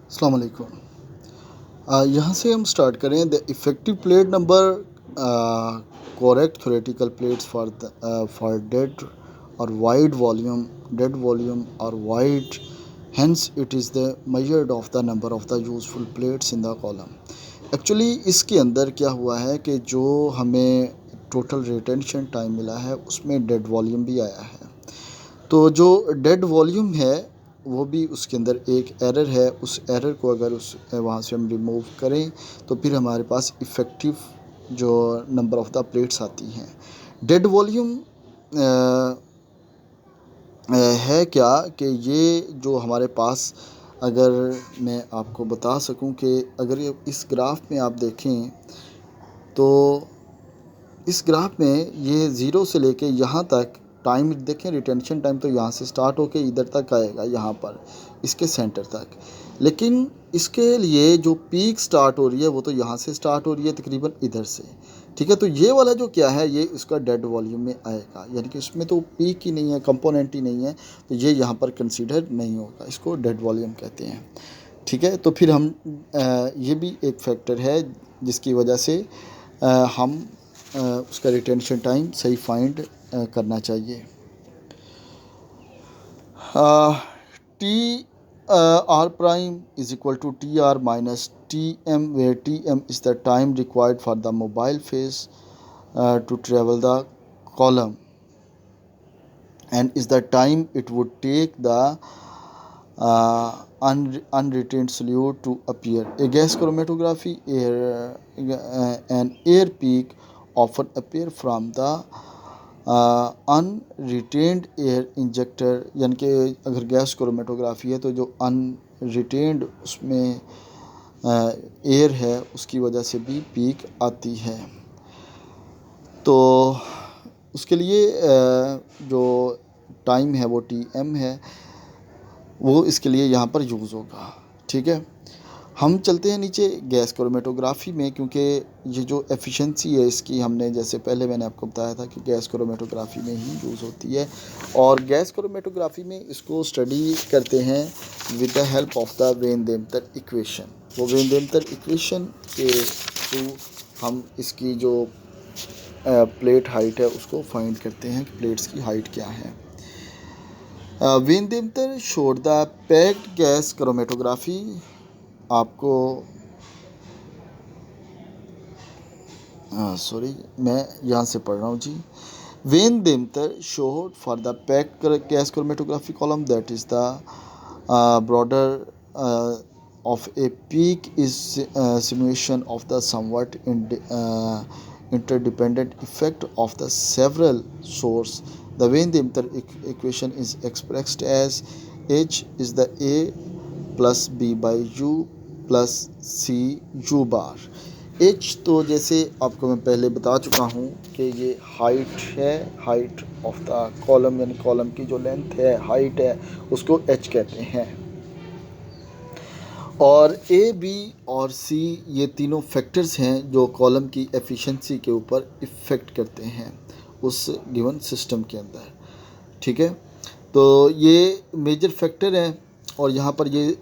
अस्सलाम वालेकुम। यहाँ से हम स्टार्ट करें। The effective plate number correct theoretical plates for dead volume और wide, hence it is the measured of the number of the useful plates in the column। Actually इसके अंदर क्या हुआ है कि जो हमें टोटल रिटेंशन टाइम मिला है उसमें डेड वॉल्यूम भी आया है। तो जो डेड वॉल्यूम है वो भी उसके अंदर एक एरर है। उस एरर को अगर वहाँ से हम रिमूव करें तो फिर हमारे पास इफ़ेक्टिव जो नंबर ऑफ़ द प्लेट्स आती हैं। डेड वॉल्यूम है क्या कि ये जो हमारे पास, अगर मैं आपको बता सकूं कि अगर ये इस ग्राफ में आप देखें तो इस ग्राफ में ये ज़ीरो से लेके यहाँ तक टाइम देखें, रिटेंशन टाइम तो यहाँ से स्टार्ट होके इधर तक आएगा, यहाँ पर इसके सेंटर तक। लेकिन इसके लिए जो पीक स्टार्ट हो रही है वो तो यहाँ से स्टार्ट हो रही है तकरीबन इधर से, ठीक है। तो ये वाला जो क्या है ये इसका डेड वॉल्यूम में आएगा, यानी कि इसमें तो पीक ही नहीं है, कंपोनेंट ही नहीं है, तो ये यहाँ पर कंसीडर नहीं होगा, इसको डेड वॉल्यूम कहते हैं, ठीक है। तो फिर हम ये भी एक फैक्टर है जिसकी वजह से हम उसका रिटेंशन टाइम सही फाइंड करना चाहिए। T R prime is equal to T R minus T M, where T M is the time required for the mobile phase to travel the column and is the time it would take the unretained solute to appear. A gas chromatography an air peak often appear from the unretained air injector, यानी कि अगर gas chromatography है तो जो अनरिटेन्ड उसमें air है उसकी वजह से भी पीक आती है। तो उसके लिए जो टाइम है वो टी एम है, वो इसके लिए यहाँ पर यूज़ होगा, ठीक है। हम चलते हैं नीचे गैस क्रोमेटोग्राफी में, क्योंकि ये जो एफिशिएंसी है इसकी हमने जैसे पहले मैंने आपको बताया था कि गैस क्रोमेटोग्राफी में ही यूज़ होती है, और गैस क्रोमेटोग्राफी में इसको स्टडी करते हैं with the help of the van Deemter equation. वो वेन-देमतर इक्वेशन के थ्रू हम इसकी जो प्लेट हाइट है उसको फाइंड करते हैं कि प्लेट्स की हाइट क्या है। Van Deemter showed the packed gas chromatography, आपको सॉरी मैं यहाँ से पढ़ रहा हूँ जी। Van Deemter showed for the packed gas chromatography column that is the broader of a peak is simulation of the somewhat interdependent effect of the several source. The Vein-Demeter equation is expressed as H is the A plus B by U plus C U bar। H तो जैसे आपको मैं पहले बता चुका हूँ कि ये हाइट है, हाइट ऑफ द कॉलम, यानी कॉलम की जो लेंथ है, हाइट है, उसको H कहते हैं। और ए, बी और सी ये तीनों फैक्टर्स हैं जो कॉलम की एफिशिएंसी के ऊपर इफ़ेक्ट करते हैं उस गिवन सिस्टम के अंदर, ठीक है। तो ये मेजर फैक्टर हैं, और यहाँ पर ये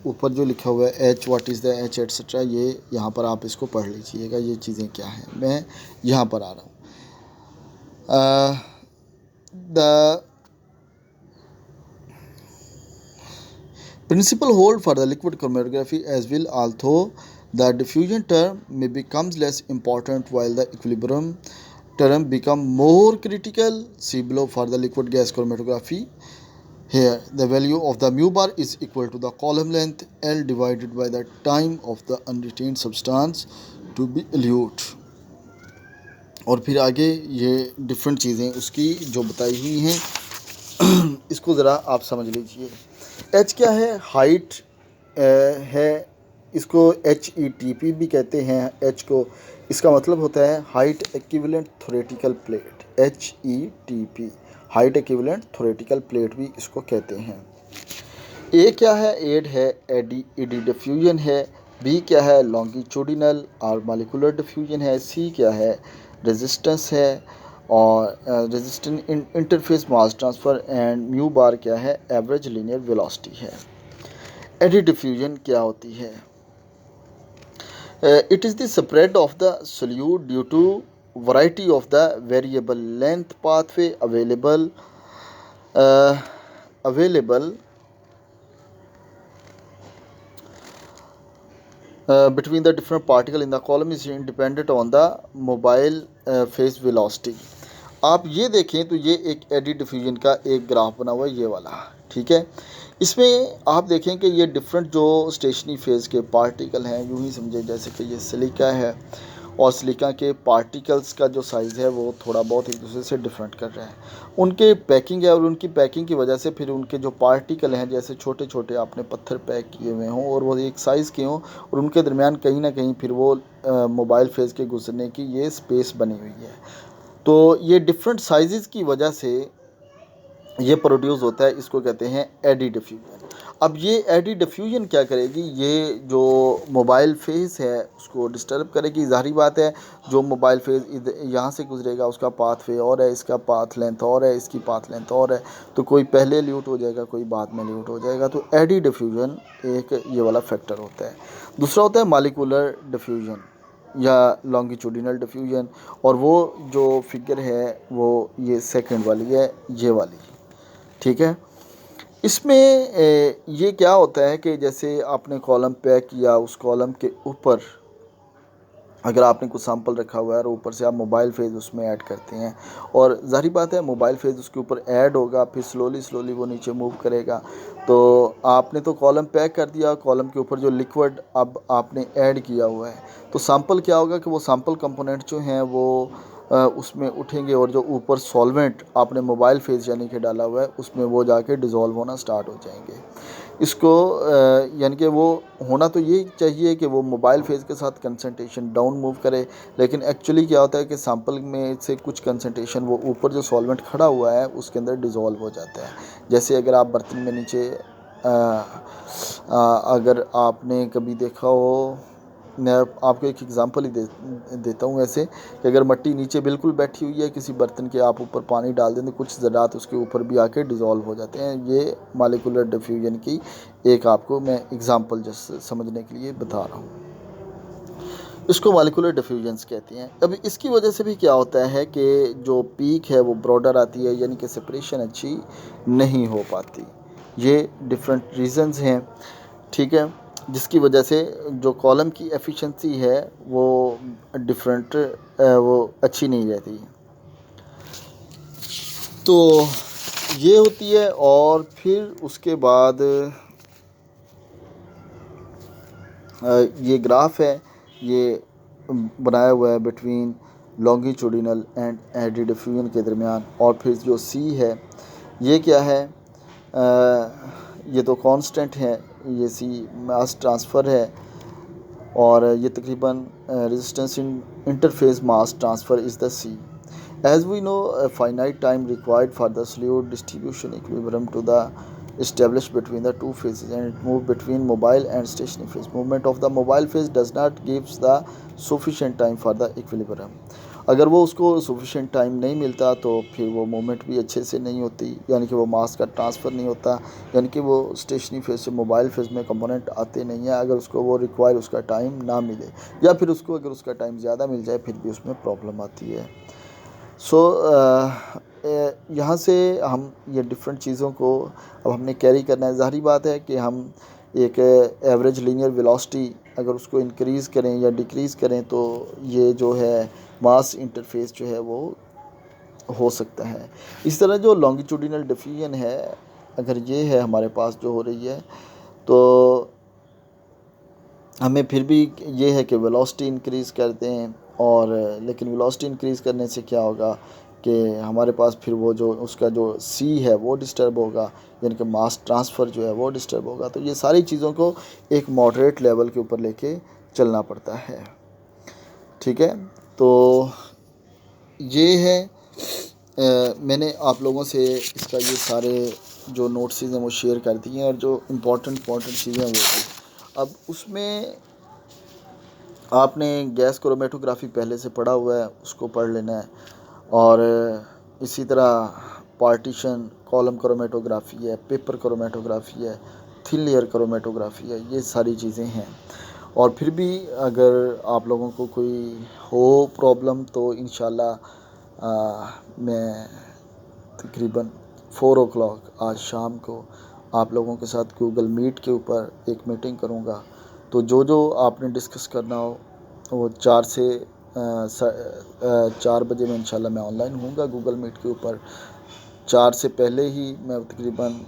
ऊपर जो लिखा हुआ है H, what is the H etcetera, ये यहाँ पर आप इसको पढ़ लीजिएगा ये चीज़ें क्या हैं। मैं यहाँ पर आ रहा हूँ। The principle hold for the liquid chromatography as well, although the diffusion term may becomes less important while the equilibrium term become more critical. See below for the liquid gas chromatography. Here the value of the mu bar is equal to the column length L divided by the time of the unretained substance to be elute। और फिर आगे ये different चीज़ें उसकी जो बताई हुई हैं इसको ज़रा आप समझ लीजिए। एच क्या है? हाइट है, इसको HETP भी कहते हैं एच को। इसका मतलब होता है height equivalent theoretical plate, HETP, height equivalent theoretical plate भी इसको कहते हैं। ए क्या है? एड है, एडी डिफ्यूजन है। बी क्या है? लॉन्गिट्यूडिनल और मॉलिक्यूलर डिफ्यूजन है। सी क्या है? रेजिस्टेंस है और resistant interface mass transfer. And mu bar क्या है? एवरेज लीनियर वेलोसिटी है। एडी डिफ्यूजन क्या होती है? It is the spread of the solute due to variety of the variable length pathway uh, available between the different particle in the column is independent on the mobile phase velocity. आप ये देखें तो ये एक AD diffusion का एक graph बना हुआ है, ये वाला, ठीक है। इसमें आप देखें कि ये डिफरेंट जो स्टेशनरी फेज़ के पार्टिकल हैं, यूँ ही समझे जैसे कि ये सिलिका है और सिलिका के पार्टिकल्स का जो साइज़ है वो थोड़ा बहुत एक दूसरे से डिफरेंट कर रहा है। उनके पैकिंग है और उनकी पैकिंग की वजह से फिर उनके जो पार्टिकल हैं, जैसे छोटे छोटे आपने पत्थर पैक किए हुए हों और वो एक साइज़ के हों और उनके दरमियान कहीं ना कहीं फिर वो मोबाइल फेज़ के गुजरने की ये स्पेस बनी हुई है। तो ये डिफरेंट साइज़ की वजह से ये प्रोड्यूस होता है, इसको कहते हैं एडी डिफ्यूजन। अब ये एडी डिफ्यूजन क्या करेगी, ये जो मोबाइल फेज़ है उसको डिस्टर्ब करेगी। ज़ाहिर बात है, जो मोबाइल फेज़ यहाँ से गुजरेगा उसका पाथ वे और है, इसका पाथ लेंथ और है, इसकी पाथ लेंथ और है, तो कोई पहले ल्यूट हो जाएगा, कोई बाद में ल्यूट हो जाएगा। तो एडी डिफ्यूजन एक ये वाला फैक्टर होता है। दूसरा होता है मॉलिक्यूलर डिफ्यूजन या लॉन्गिट्यूडिनल डिफ्यूजन, और वो जो फिगर है वो ये सेकंड वाली है, ये वाली, ठीक है। इसमें ये क्या होता है कि जैसे आपने कॉलम पैक किया, उस कॉलम के ऊपर अगर आपने कुछ सैंपल रखा हुआ है और ऊपर से आप मोबाइल फेज़ उसमें ऐड करते हैं, और ज़ाहिर बात है मोबाइल फेज़ उसके ऊपर ऐड होगा, फिर स्लोली वो नीचे मूव करेगा। तो आपने तो कॉलम पैक कर दिया, कॉलम के ऊपर जो लिक्विड अब आपने ऐड किया हुआ है, तो सैंपल क्या होगा कि वो सैंपल कंपोनेंट जो हैं वो उसमें उठेंगे और जो ऊपर सॉल्वेंट आपने मोबाइल फेज़ यानी कि डाला हुआ है उसमें वो जाके डिज़ोल्व होना स्टार्ट हो जाएंगे। इसको यानी कि वो होना तो ये चाहिए कि वो मोबाइल फेज़ के साथ कंसंट्रेशन डाउन मूव करे, लेकिन एक्चुअली क्या होता है कि सैंपल में से कुछ कंसंट्रेशन वो ऊपर जो सॉल्वेंट खड़ा हुआ है उसके अंदर डिज़ोल्व हो जाता है। जैसे अगर आप बर्तन में नीचे अगर आपने कभी देखा हो, मैं आपको एक एग्ज़ाम्पल ही देता हूँ ऐसे, कि अगर मिट्टी नीचे बिल्कुल बैठी हुई है किसी बर्तन के, आप ऊपर पानी डाल दें तो कुछ ज़रात उसके ऊपर भी आके डिज़ोल्व हो जाते हैं। ये मॉलिक्यूलर डिफ्यूजन की एक आपको मैं एग्ज़ाम्पल जैसे समझने के लिए बता रहा हूँ। इसको मॉलिक्यूलर डिफ्यूजन्स कहते हैं। अब इसकी वजह से भी क्या होता है कि जो पीक है वो ब्रॉडर आती है, यानी कि सेपरेशन अच्छी नहीं हो पाती। ये डिफरेंट रीज़न्स हैं, ठीक है, जिसकी वजह से जो कॉलम की एफिशिएंसी है वो डिफरेंट वो अच्छी नहीं रहती। तो ये होती है, और फिर उसके बाद ये ग्राफ है, ये बनाया हुआ है between longitudinal and eddy diffusion के दरमियान। और फिर जो सी है ये क्या है, ये तो कांस्टेंट है, ये सी मास ट्रांसफ़र है, और ये तकरीबन resistance in interface mass transfer is the C. As we know, a finite time required for the solute distribution equilibrium to the established between the two phases, and it move between mobile and stationary phase. Movement of the mobile phase does not gives the sufficient time for the equilibrium. अगर वो उसको sufficient time नहीं मिलता तो फिर वो movement भी अच्छे से नहीं होती, यानी कि वो मास का ट्रांसफ़र नहीं होता, यानी कि वो स्टेशनरी फेज से मोबाइल फेज में कंपोनेंट आते नहीं हैं अगर उसको वो रिक्वायर उसका टाइम ना मिले, या फिर उसको अगर उसका टाइम ज़्यादा मिल जाए फिर भी उसमें प्रॉब्लम आती है। यहाँ से हम ये डिफरेंट चीज़ों को अब हमने कैरी करना है। ज़ाहिर बात है कि हम एक एवरेज लीनियर वेलोसिटी अगर उसको इंक्रीज़ करें या डिक्रीज़ करें तो ये जो है मास इंटरफेस जो है वो हो सकता है। इस तरह जो लॉन्गिट्यूडिनल डिफ्यूजन है, अगर ये है हमारे पास जो हो रही है, तो हमें फिर भी ये है कि वेलोसिटी इंक्रीज़ करते हैं, और लेकिन वेलोसिटी इंक्रीज़ करने से क्या होगा कि हमारे पास फिर वो जो उसका जो सी है वो डिस्टर्ब होगा, यानी कि मास ट्रांसफ़र जो है वो डिस्टर्ब होगा। तो ये सारी चीज़ों को एक मॉडरेट लेवल के ऊपर लेके चलना पड़ता है, ठीक है। तो ये है मैंने आप लोगों से इसका ये सारे जो नोट्स हैं वो शेयर कर दिए हैं, और जो इम्पोर्टेंट चीज़ें वो थी। अब उसमें आपने गैस क्रोमेटोग्राफी पहले से पढ़ा हुआ है, उसको पढ़ लेना है, और इसी तरह पार्टीशन कॉलम क्रोमेटोग्राफी है, पेपर क्रोमेटोग्राफी है, थिन लेयर क्रोमेटोग्राफी है, ये सारी चीज़ें हैं। और फिर भी अगर आप लोगों को कोई हो प्रॉब्लम तो इंशाल्लाह मैं तकरीबन 4 o'clock आज शाम को आप लोगों के साथ गूगल मीट के ऊपर एक मीटिंग करूँगा। तो जो जो आपने डिस्कस करना हो वो 4 बजे में इंशाल्लाह मैं ऑनलाइन हूँगा गूगल मीट के ऊपर। 4 से पहले ही मैं तकरीबन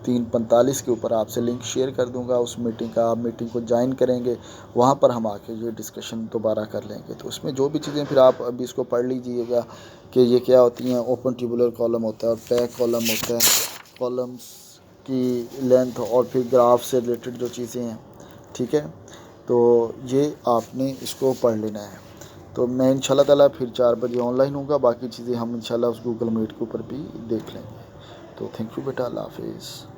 3:45 के ऊपर आपसे लिंक शेयर कर दूंगा उस मीटिंग का। आप मीटिंग को ज्वाइन करेंगे, वहाँ पर हम आके ये डिस्कशन दोबारा कर लेंगे। तो उसमें जो भी चीज़ें फिर आप अभी इसको पढ़ लीजिएगा कि ये क्या होती हैं। ओपन ट्यूबुलर कॉलम होता है और पैक कॉलम होता है, कॉलम्स की लेंथ और फिर ग्राफ से रिलेटेड जो चीज़ें हैं, ठीक है। तो ये आपने इसको पढ़ लेना है। तो मैं इंशाल्लाह ताला फिर 4 बजे ऑनलाइन हूँगा, बाकी चीज़ें हम इंशाल्लाह उस गूगल मीट के ऊपर भी देख लेंगे। तो थैंक यू बेटा, अल्लाह हाफिज़।